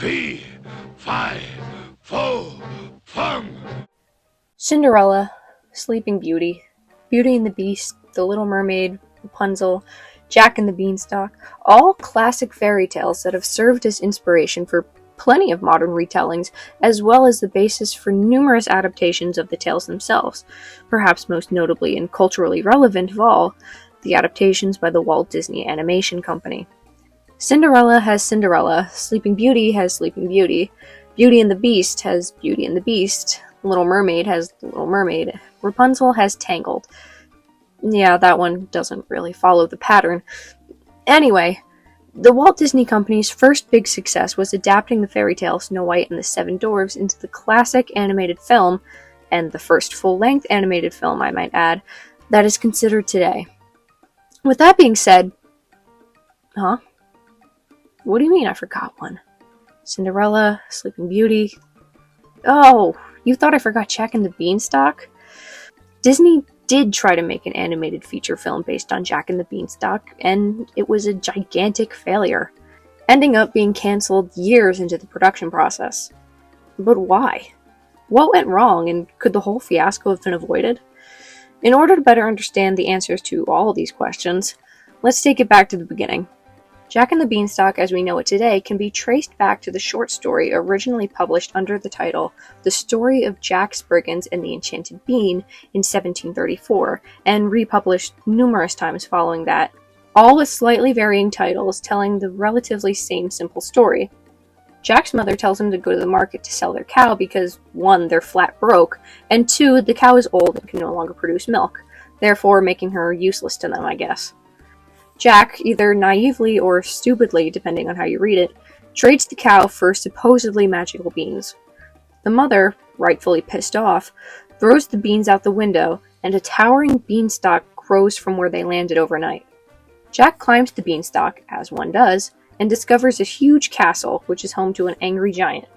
Fee, fi, fo, fum. Cinderella, Sleeping Beauty, Beauty and the Beast, The Little Mermaid, Rapunzel, Jack and the Beanstalk, all classic fairy tales that have served as inspiration for plenty of modern retellings, as well as the basis for numerous adaptations of the tales themselves, perhaps most notably and culturally relevant of all, the adaptations by the Walt Disney Animation Company. Cinderella has Cinderella, Sleeping Beauty has Sleeping Beauty, Beauty and the Beast has Beauty and the Beast, Little Mermaid has Little Mermaid, Rapunzel has Tangled. Yeah, that one doesn't really follow the pattern. Anyway, the Walt Disney Company's first big success was adapting the fairy tale Snow White and the Seven Dwarfs into the classic animated film, and the first full-length animated film, I might add, that is considered today. With that being said... Huh? What do you mean I forgot one? Cinderella, Sleeping Beauty... Oh, you thought I forgot Jack and the Beanstalk? Disney did try to make an animated feature film based on Jack and the Beanstalk, and it was a gigantic failure, ending up being cancelled years into the production process. But why? What went wrong, and could the whole fiasco have been avoided? In order to better understand the answers to all of these questions, let's take it back to the beginning. Jack and the Beanstalk as we know it today can be traced back to the short story originally published under the title The Story of Jack Spriggins and the Enchanted Bean in 1734, and republished numerous times following that, all with slightly varying titles telling the relatively same simple story. Jack's mother tells him to go to the market to sell their cow because 1, they're flat broke, and 2, the cow is old and can no longer produce milk, therefore making her useless to them, I guess. Jack, either naively or stupidly, depending on how you read it, trades the cow for supposedly magical beans. The mother, rightfully pissed off, throws the beans out the window, and a towering beanstalk grows from where they landed overnight. Jack climbs the beanstalk, as one does, and discovers a huge castle, which is home to an angry giant.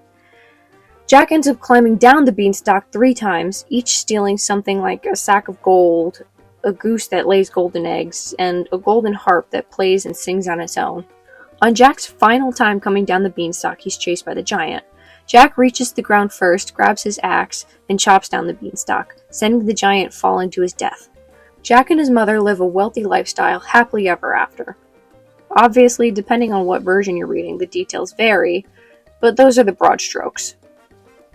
Jack ends up climbing down the beanstalk 3 times, each stealing something like a sack of gold, a goose that lays golden eggs, and a golden harp that plays and sings on its own. On Jack's final time coming down the beanstalk, he's chased by the giant. Jack reaches the ground first, grabs his axe, and chops down the beanstalk, sending the giant falling to his death. Jack and his mother live a wealthy lifestyle happily ever after. Obviously, depending on what version you're reading, the details vary, but those are the broad strokes.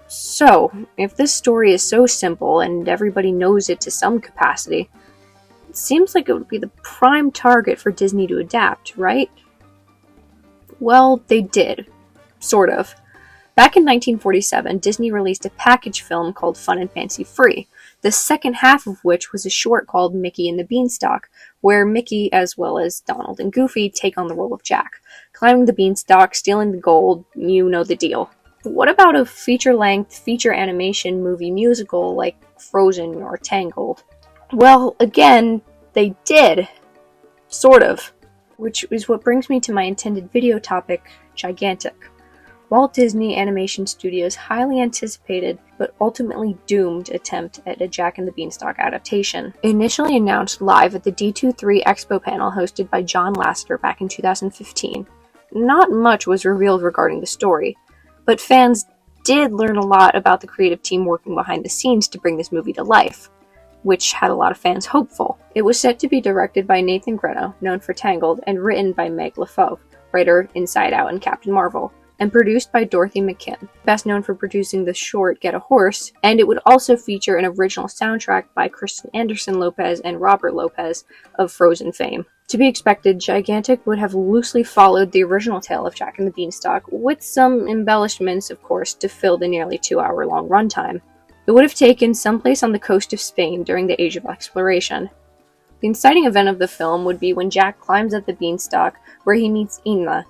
So, if this story is so simple and everybody knows it to some capacity, it seems like it would be the prime target for Disney to adapt, right? Well, they did. Sort of. Back in 1947, Disney released a package film called Fun and Fancy Free, the second half of which was a short called Mickey and the Beanstalk, where Mickey, as well as Donald and Goofy, take on the role of Jack, climbing the beanstalk, stealing the gold, you know the deal. But what about a feature-length, feature animation movie musical like Frozen or Tangled? Well, again, they did. Sort of. Which is what brings me to my intended video topic, Gigantic. Walt Disney Animation Studios' highly anticipated, but ultimately doomed attempt at a Jack and the Beanstalk adaptation. Initially announced live at the D23 Expo panel hosted by John Lasseter back in 2015, not much was revealed regarding the story, but fans did learn a lot about the creative team working behind the scenes to bring this movie to life, which had a lot of fans hopeful. It was set to be directed by Nathan Greno, known for Tangled, and written by Meg LeFauve, writer Inside Out and Captain Marvel, and produced by Dorothy McKim, best known for producing the short Get a Horse, and it would also feature an original soundtrack by Kristen Anderson Lopez and Robert Lopez of Frozen fame. To be expected, Gigantic would have loosely followed the original tale of Jack and the Beanstalk, with some embellishments, of course, to fill the nearly 2-hour-long runtime. It would have taken someplace on the coast of Spain during the Age of Exploration. The inciting event of the film would be when Jack climbs up the beanstalk, where he meets Inna,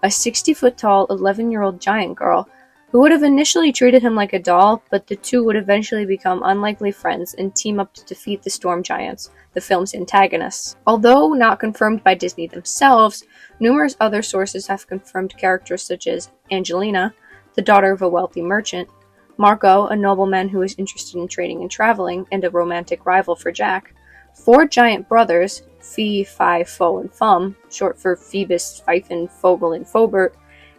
a 60-foot-tall, 11-year-old giant girl, who would have initially treated him like a doll, but the two would eventually become unlikely friends and team up to defeat the Storm Giants, the film's antagonists. Although not confirmed by Disney themselves, numerous other sources have confirmed characters such as Angelina, the daughter of a wealthy merchant, Marco, a nobleman who is interested in trading and traveling, and a romantic rival for Jack, 4 giant brothers, Fee, Fi, Fo, and Fum, short for Phoebus, Pfeiffer, Fogel, and Fobert,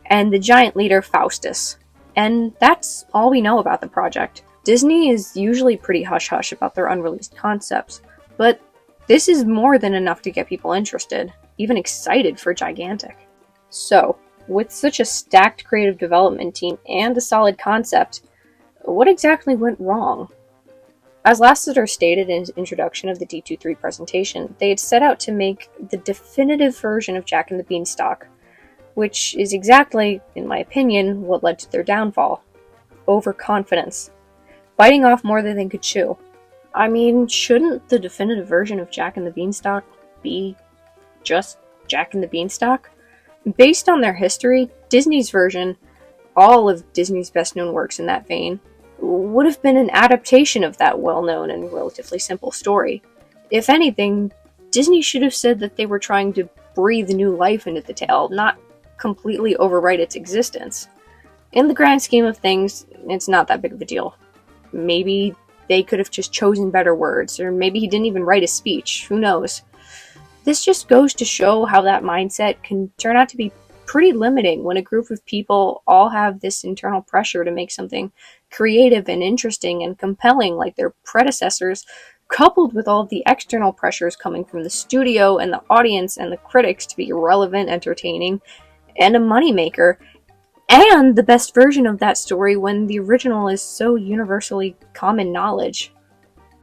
and the giant leader Faustus. And that's all we know about the project. Disney is usually pretty hush-hush about their unreleased concepts, but this is more than enough to get people interested, even excited for Gigantic. So, with such a stacked creative development team and a solid concept, what exactly went wrong? As Lasseter stated in his introduction of the D23 presentation, they had set out to make the definitive version of Jack and the Beanstalk, which is exactly, in my opinion, what led to their downfall. Overconfidence. Biting off more than they could chew. I mean, shouldn't the definitive version of Jack and the Beanstalk be just Jack and the Beanstalk? Based on their history, Disney's version, all of Disney's best-known works in that vein, would have been an adaptation of that well-known and relatively simple story. If anything, Disney should have said that they were trying to breathe new life into the tale, not completely overwrite its existence. In the grand scheme of things, it's not that big of a deal. Maybe they could have just chosen better words, or maybe he didn't even write a speech, who knows. This just goes to show how that mindset can turn out to be pretty limiting when a group of people all have this internal pressure to make something creative and interesting and compelling like their predecessors, coupled with all of the external pressures coming from the studio and the audience and the critics to be relevant, entertaining, and a moneymaker, and the best version of that story when the original is so universally common knowledge.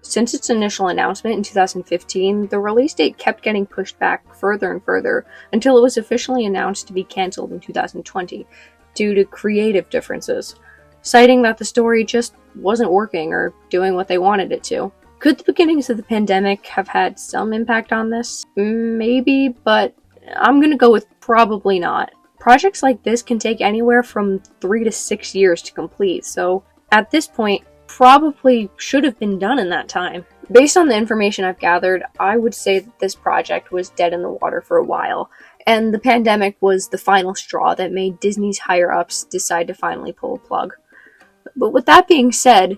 Since its initial announcement in 2015, the release date kept getting pushed back further and further until it was officially announced to be cancelled in 2020 due to creative differences, citing that the story just wasn't working or doing what they wanted it to. Could the beginnings of the pandemic have had some impact on this? Maybe, but I'm gonna go with probably not. Projects like this can take anywhere from 3 to 6 years to complete, so at this point, probably should have been done in that time. Based on the information I've gathered, I would say that this project was dead in the water for a while, and the pandemic was the final straw that made Disney's higher-ups decide to finally pull a plug. But with that being said,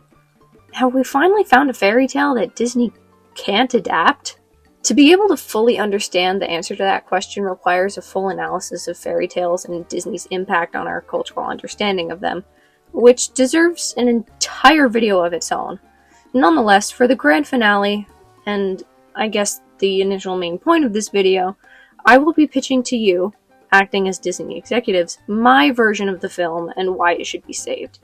have we finally found a fairy tale that Disney can't adapt? To be able to fully understand the answer to that question requires a full analysis of fairy tales and Disney's impact on our cultural understanding of them, which deserves an entire video of its own. Nonetheless, for the grand finale, and I guess the initial main point of this video, I will be pitching to you, acting as Disney executives, my version of the film and why it should be saved.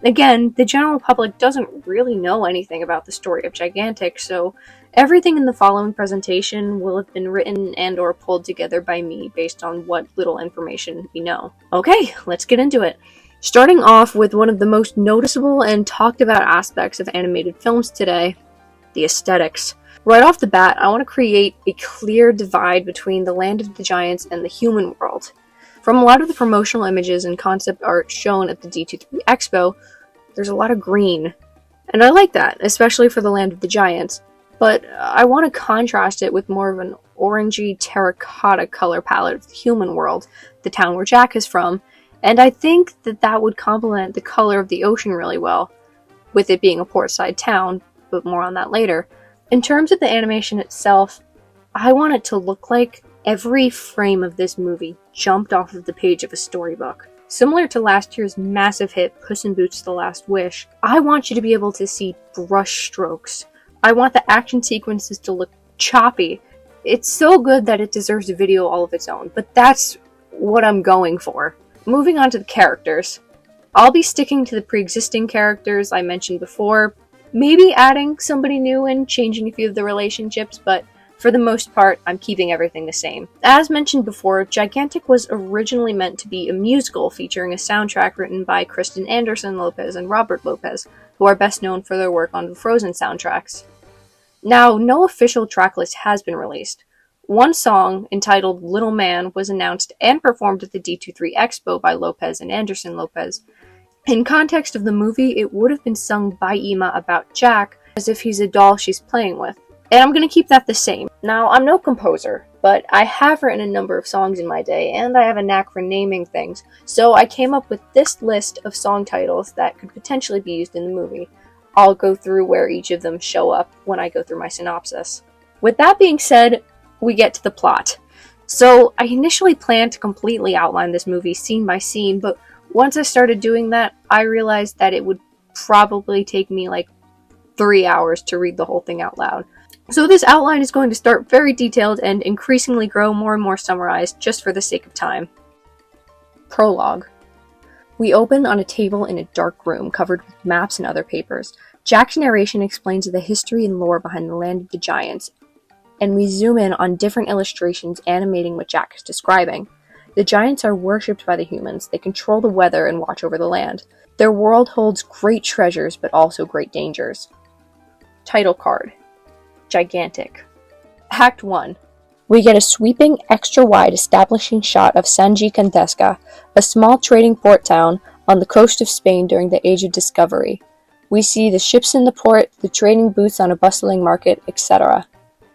Again, the general public doesn't really know anything about the story of Gigantic, so everything in the following presentation will have been written and or pulled together by me based on what little information we know. Okay, let's get into it. Starting off with one of the most noticeable and talked about aspects of animated films today, the aesthetics. Right off the bat, I want to create a clear divide between the Land of the Giants and the human world. From a lot of the promotional images and concept art shown at the D23 Expo, there's a lot of green. And I like that, especially for the Land of the Giants, but I want to contrast it with more of an orangey terracotta color palette of the human world, the town where Jack is from, and I think that that would complement the color of the ocean really well, with it being a portside town, but more on that later. In terms of the animation itself, I want it to look like every frame of this movie jumped off of the page of a storybook. Similar to last year's massive hit Puss in Boots: The Last Wish, I want you to be able to see brush strokes. I want the action sequences to look choppy. It's so good that it deserves a video all of its own, but that's what I'm going for. Moving on to the characters. I'll be sticking to the pre-existing characters I mentioned before, maybe adding somebody new and changing a few of the relationships, but for the most part, I'm keeping everything the same. As mentioned before, Gigantic was originally meant to be a musical featuring a soundtrack written by Kristen Anderson Lopez and Robert Lopez, who are best known for their work on the Frozen soundtracks. Now, no official tracklist has been released. One song, entitled Little Man, was announced and performed at the D23 Expo by Lopez and Anderson Lopez. In context of the movie, it would have been sung by Ima about Jack, as if he's a doll she's playing with. And I'm going to keep that the same. Now, I'm no composer, but I have written a number of songs in my day, and I have a knack for naming things, so I came up with this list of song titles that could potentially be used in the movie. I'll go through where each of them show up when I go through my synopsis. With that being said, we get to the plot. So I initially planned to completely outline this movie scene by scene, but once I started doing that, I realized that it would probably take me like 3 hours to read the whole thing out loud. So this outline is going to start very detailed and increasingly grow more and more summarized just for the sake of time. Prologue. We open on a table in a dark room covered with maps and other papers. Jack's narration explains the history and lore behind the land of the giants, and we zoom in on different illustrations animating what Jack is describing. The giants are worshipped by the humans. They control the weather and watch over the land. Their world holds great treasures, but also great dangers. Title card. Gigantic. Act 1. We get a sweeping, extra-wide establishing shot of Sanji Cantesca, a small trading port town on the coast of Spain during the Age of Discovery. We see the ships in the port, the trading booths on a bustling market, etc.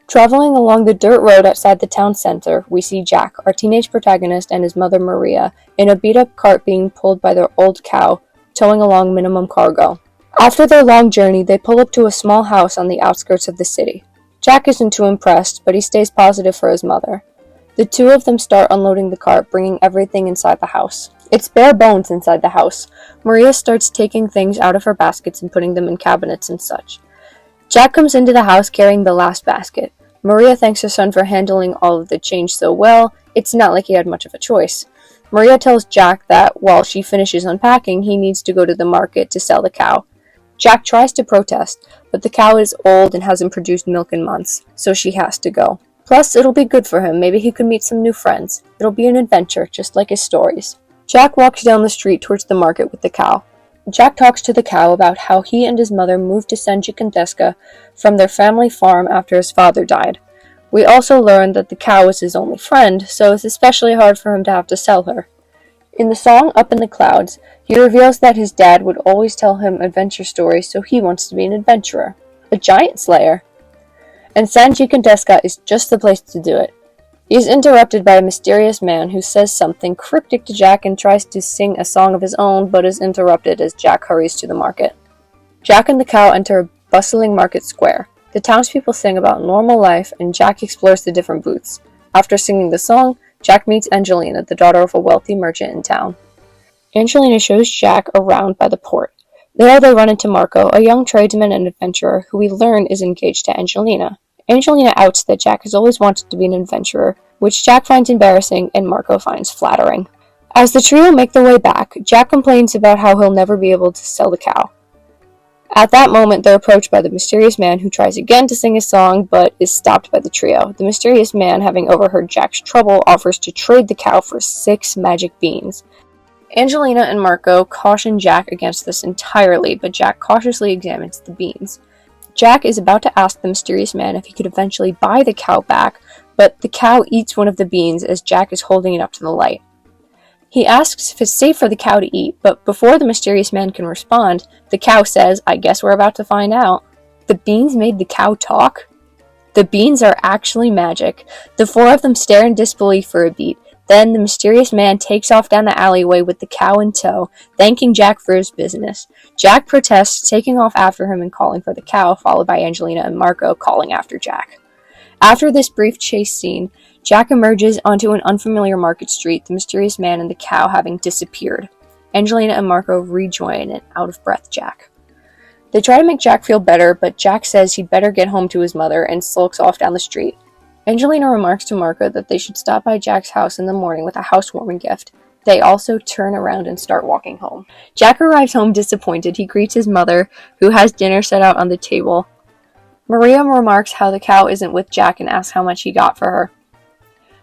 Traveling along the dirt road outside the town center, we see Jack, our teenage protagonist, and his mother Maria, in a beat-up cart being pulled by their old cow, towing along minimum cargo. After their long journey, they pull up to a small house on the outskirts of the city. Jack isn't too impressed, but he stays positive for his mother. The two of them start unloading the cart, bringing everything inside the house. It's bare bones inside the house. Maria starts taking things out of her baskets and putting them in cabinets and such. Jack comes into the house carrying the last basket. Maria thanks her son for handling all of the change so well. It's not like he had much of a choice. Maria tells Jack that while she finishes unpacking, he needs to go to the market to sell the cow. Jack tries to protest, but the cow is old and hasn't produced milk in months, so she has to go. Plus, it'll be good for him. Maybe he could meet some new friends. It'll be an adventure, just like his stories. Jack walks down the street towards the market with the cow. Jack talks to the cow about how he and his mother moved to Sanji Cantesca from their family farm after his father died. We also learn that the cow was his only friend, so it's especially hard for him to have to sell her. In the song Up in the Clouds, he reveals that his dad would always tell him adventure stories, so he wants to be an adventurer. A giant slayer. And Sanji Cantesca is just the place to do it. He is interrupted by a mysterious man who says something cryptic to Jack and tries to sing a song of his own, but is interrupted as Jack hurries to the market. Jack and the cow enter a bustling market square. The townspeople sing about normal life, and Jack explores the different booths. After singing the song, Jack meets Angelina, the daughter of a wealthy merchant in town. Angelina shows Jack around by the port. There they run into Marco, a young tradesman and adventurer who we learn is engaged to Angelina. Angelina outs that Jack has always wanted to be an adventurer, which Jack finds embarrassing and Marco finds flattering. As the trio make their way back, Jack complains about how he'll never be able to sell the cow. At that moment, they're approached by the mysterious man who tries again to sing his song, but is stopped by the trio. The mysterious man, having overheard Jack's trouble, offers to trade the cow for 6 magic beans. Angelina and Marco caution Jack against this entirely, but Jack cautiously examines the beans. Jack is about to ask the mysterious man if he could eventually buy the cow back, but the cow eats one of the beans as Jack is holding it up to the light. He asks if it's safe for the cow to eat, but before the mysterious man can respond, the cow says, "I guess we're about to find out." The beans made the cow talk? The beans are actually magic. The 4 of them stare in disbelief for a beat. Then the mysterious man takes off down the alleyway with the cow in tow, thanking Jack for his business. Jack protests, taking off after him and calling for the cow, followed by Angelina and Marco calling after Jack. After this brief chase scene, Jack emerges onto an unfamiliar market street, the mysterious man and the cow having disappeared. Angelina and Marco rejoin an out-of-breath Jack. They try to make Jack feel better, but Jack says he'd better get home to his mother and sulks off down the street. Angelina remarks to Marco that they should stop by Jack's house in the morning with a housewarming gift. They also turn around and start walking home. Jack arrives home disappointed. He greets his mother, who has dinner set out on the table. Maria remarks how the cow isn't with Jack and asks how much he got for her.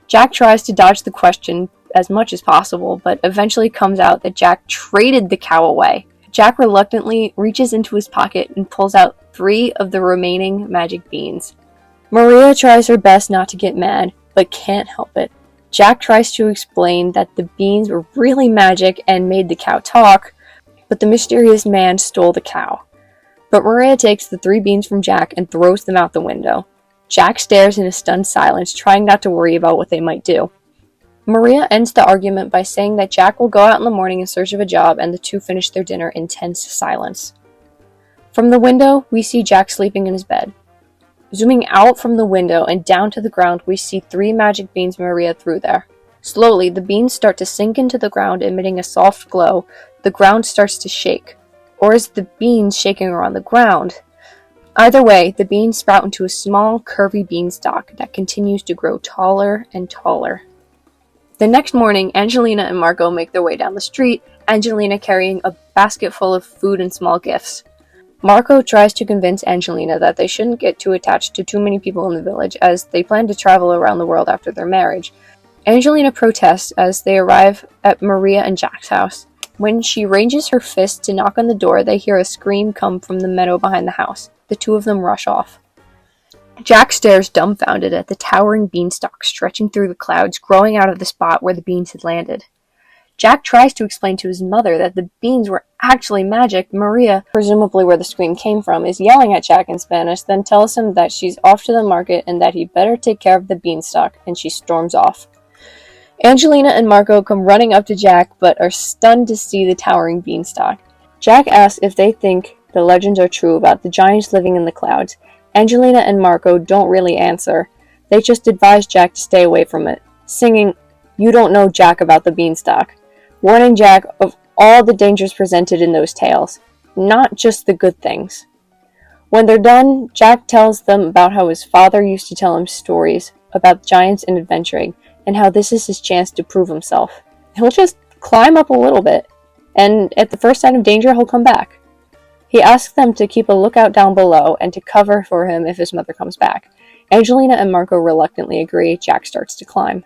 Jack tries to dodge the question as much as possible, but eventually comes out that Jack traded the cow away. Jack reluctantly reaches into his pocket and pulls out 3 of the remaining magic beans. Maria tries her best not to get mad, but can't help it. Jack tries to explain that the beans were really magic and made the cow talk, but the mysterious man stole the cow. But Maria takes the 3 beans from Jack and throws them out the window. Jack stares in a stunned silence, trying not to worry about what they might do. Maria ends the argument by saying that Jack will go out in the morning in search of a job, and the two finish their dinner in tense silence. From the window, we see Jack sleeping in his bed. Zooming out from the window and down to the ground, we see 3 magic beans Maria threw there. Slowly, the beans start to sink into the ground, emitting a soft glow. The ground starts to shake. Or is the beans shaking around the ground? Either way, the beans sprout into a small, curvy beanstalk that continues to grow taller and taller. The next morning, Angelina and Marco make their way down the street, Angelina carrying a basket full of food and small gifts. Marco tries to convince Angelina that they shouldn't get too attached to too many people in the village, as they plan to travel around the world after their marriage. Angelina protests as they arrive at Maria and Jack's house. When she ranges her fist to knock on the door, they hear a scream come from the meadow behind the house. The two of them rush off. Jack stares dumbfounded at the towering beanstalk stretching through the clouds, growing out of the spot where the beans had landed. Jack tries to explain to his mother that the beans were actually magic. Maria, presumably where the scream came from, is yelling at Jack in Spanish, then tells him that she's off to the market and that he better take care of the beanstalk, and she storms off. Angelina and Marco come running up to Jack, but are stunned to see the towering beanstalk. Jack asks if they think the legends are true about the giants living in the clouds. Angelina and Marco don't really answer. They just advise Jack to stay away from it, singing, "You don't know Jack about the beanstalk," warning Jack of all the dangers presented in those tales, not just the good things. When they're done, Jack tells them about how his father used to tell him stories about giants and adventuring, and how this is his chance to prove himself. He'll just climb up a little bit, and at the first sign of danger, he'll come back. He asks them to keep a lookout down below and to cover for him if his mother comes back. Angelina and Marco reluctantly agree. Jack starts to climb.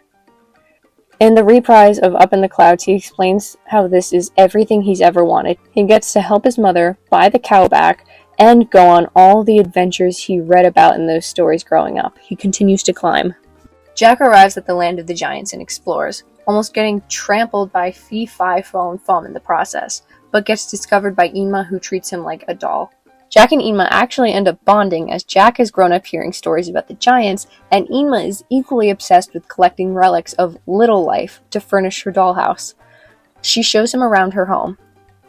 In the reprise of Up in the Clouds, he explains how this is everything he's ever wanted. He gets to help his mother buy the cow back and go on all the adventures he read about in those stories growing up. He continues to climb. Jack arrives at the land of the giants and explores, almost getting trampled by Fee-Fi-Fo-and-Fum in the process, but gets discovered by Ema, who treats him like a doll. Jack and Ema actually end up bonding, as Jack has grown up hearing stories about the giants, and Ema is equally obsessed with collecting relics of little life to furnish her dollhouse. She shows him around her home.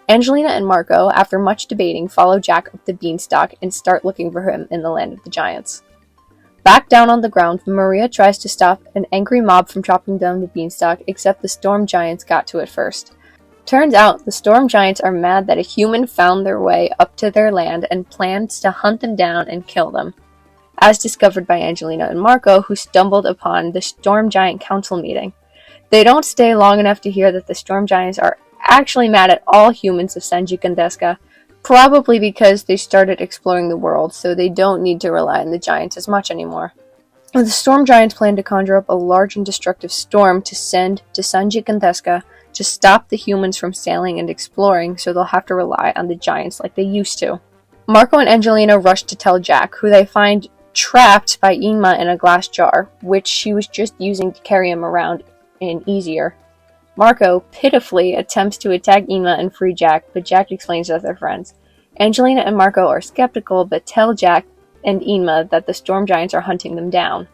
Angelina and Marco, after much debating, follow Jack up the beanstalk and start looking for him in the land of the giants. Back down on the ground, Maria tries to stop an angry mob from chopping down the beanstalk, except the storm giants got to it first. Turns out, the storm giants are mad that a human found their way up to their land and plans to hunt them down and kill them, as discovered by Angelina and Marco, who stumbled upon the storm giant council meeting. They don't stay long enough to hear that the storm giants are actually mad at all humans of San Gigantesca, probably because they started exploring the world, so they don't need to rely on the giants as much anymore. The storm giants plan to conjure up a large and destructive storm to send to San Gigantesca to stop the humans from sailing and exploring, so they'll have to rely on the giants like they used to. Marco and Angelina rush to tell Jack, who they find trapped by Ema in a glass jar, which she was just using to carry him around in easier. Marco pitifully attempts to attack Ema and free Jack, but Jack explains that they're friends. Angelina and Marco are skeptical, but tell Jack and Ema that the storm giants are hunting them down.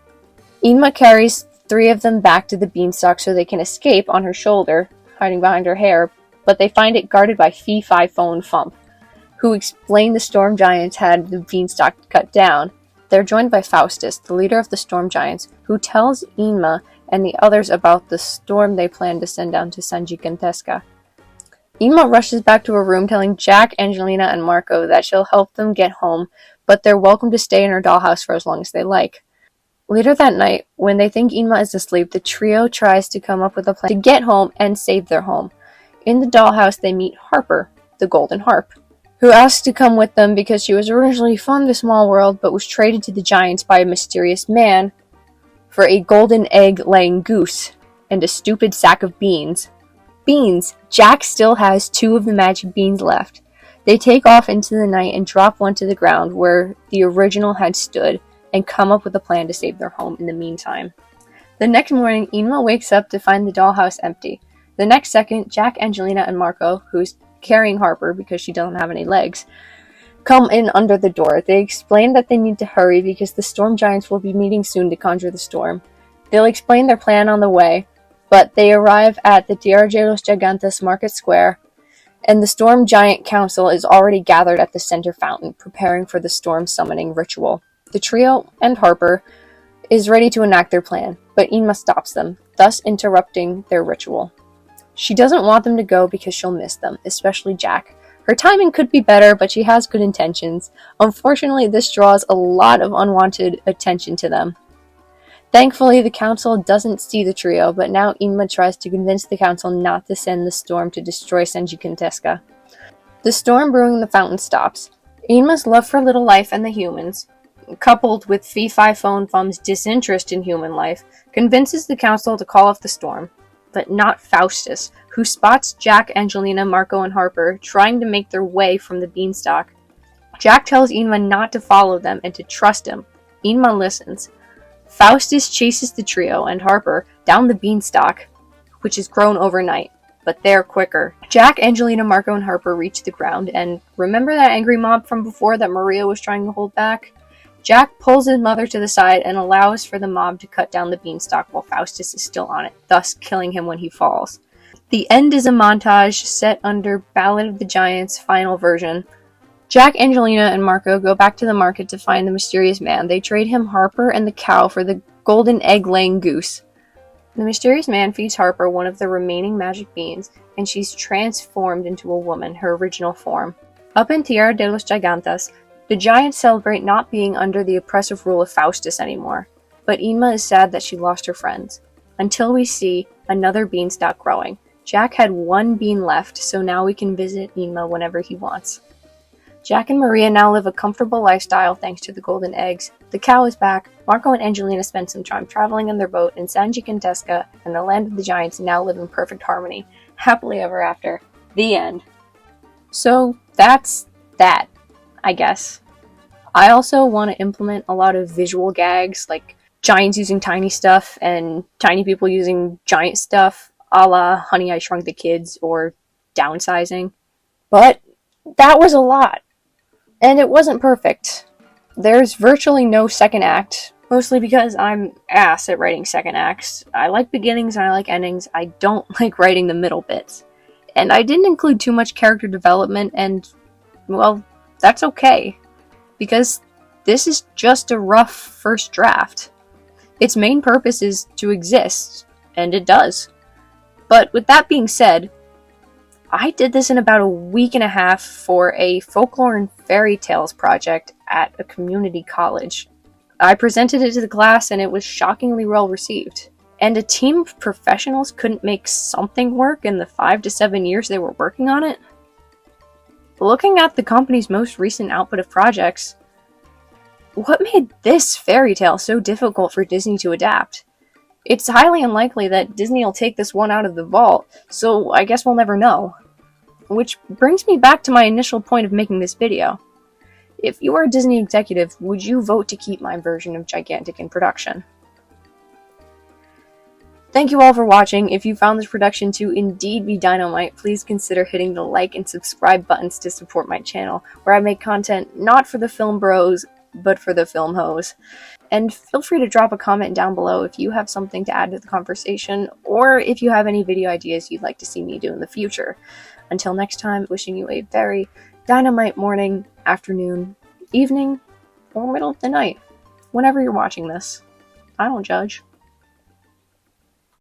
Ema carries 3 of them back to the beanstalk so they can escape on her shoulder, hiding behind her hair, but they find it guarded by Fee-Fi-Fo-and-Fum, who explain the storm giants had the beanstalk cut down. They're joined by Faustus, the leader of the storm giants, who tells Ema and the others about the storm they plan to send down to San Gigantesca. Ema rushes back to her room, telling Jack, Angelina, and Marco that she'll help them get home, but they're welcome to stay in her dollhouse for as long as they like. Later that night, when they think Ema is asleep, the trio tries to come up with a plan to get home and save their home. In the dollhouse, they meet Harper, the golden harp, who asks to come with them because she was originally from the small world but was traded to the giants by a mysterious man for a golden egg-laying goose and a stupid sack of beans. Beans! Jack still has 2 of the magic beans left. They take off into the night and drop one to the ground where the original had stood, and come up with a plan to save their home in the meantime. The next morning, Ema wakes up to find the dollhouse empty. The next second, Jack, Angelina, and Marco, who's carrying Harper because she doesn't have any legs, come in under the door. They explain that they need to hurry because the storm giants will be meeting soon to conjure the storm. They'll explain their plan on the way, but they arrive at the Tierra de los Gigantes market square, and the storm giant council is already gathered at the center fountain, preparing for the storm summoning ritual. The trio and Harper is ready to enact their plan, but Ema stops them, thus interrupting their ritual. She doesn't want them to go because she'll miss them, especially Jack. Her timing could be better, but she has good intentions. Unfortunately, this draws a lot of unwanted attention to them. Thankfully, the council doesn't see the trio, but now Ema tries to convince the council not to send the storm to destroy Senji Kinteska. The storm brewing the fountain stops. Ema's love for little life and the humans, coupled with Fee-Fi Phone Fum's disinterest in human life, convinces the council to call off the storm. But not Faustus, who spots Jack, Angelina, Marco, and Harper trying to make their way from the Beanstalk. Jack tells Ema not to follow them and to trust him. Ema listens. Faustus chases the trio and Harper down the Beanstalk, which has grown overnight, but they're quicker. Jack, Angelina, Marco, and Harper reach the ground, and remember that angry mob from before that Maria was trying to hold back? Jack pulls his mother to the side and allows for the mob to cut down the beanstalk while Faustus is still on it, thus killing him when he falls. The end is a montage set under Ballad of the Giants' final version. Jack, Angelina, and Marco go back to the market to find the mysterious man. They trade him Harper and the cow for the golden egg-laying goose. The mysterious man feeds Harper one of the remaining magic beans, and she's transformed into a woman, her original form. Up in Tierra de los Gigantes, the giants celebrate not being under the oppressive rule of Faustus anymore, but Ema is sad that she lost her friends. Until we see another beanstalk growing. Jack had one bean left, so now we can visit Ema whenever he wants. Jack and Maria now live a comfortable lifestyle thanks to the golden eggs. The cow is back. Marco and Angelina spend some time traveling in their boat, and Senji Kinteska and the land of the giants now live in perfect harmony. Happily ever after. The end. So that's that, I guess. I also want to implement a lot of visual gags, like giants using tiny stuff and tiny people using giant stuff, a la Honey, I Shrunk the Kids or Downsizing. But that was a lot. And it wasn't perfect. There's virtually no second act, mostly because I'm ass at writing second acts. I like beginnings and I like endings. I don't like writing the middle bits. And I didn't include too much character development, and, well, that's okay. Because this is just a rough first draft. Its main purpose is to exist, and it does. But with that being said, I did this in about a week and a half for a folklore and fairy tales project at a community college. I presented it to the class and it was shockingly well received. And a team of professionals couldn't make something work in the 5 to 7 years they were working on it? Looking at the company's most recent output of projects, what made this fairy tale so difficult for Disney to adapt? It's highly unlikely that Disney will take this one out of the vault, so I guess we'll never know. Which brings me back to my initial point of making this video. If you were a Disney executive, would you vote to keep my version of Gigantic in production? Thank you all for watching. If you found this production to indeed be dynamite, please consider hitting the like and subscribe buttons to support my channel, where I make content not for the film bros, but for the film hoes. And feel free to drop a comment down below if you have something to add to the conversation, or if you have any video ideas you'd like to see me do in the future. Until next time, wishing you a very dynamite morning, afternoon, evening, or middle of the night, whenever you're watching this. I don't judge.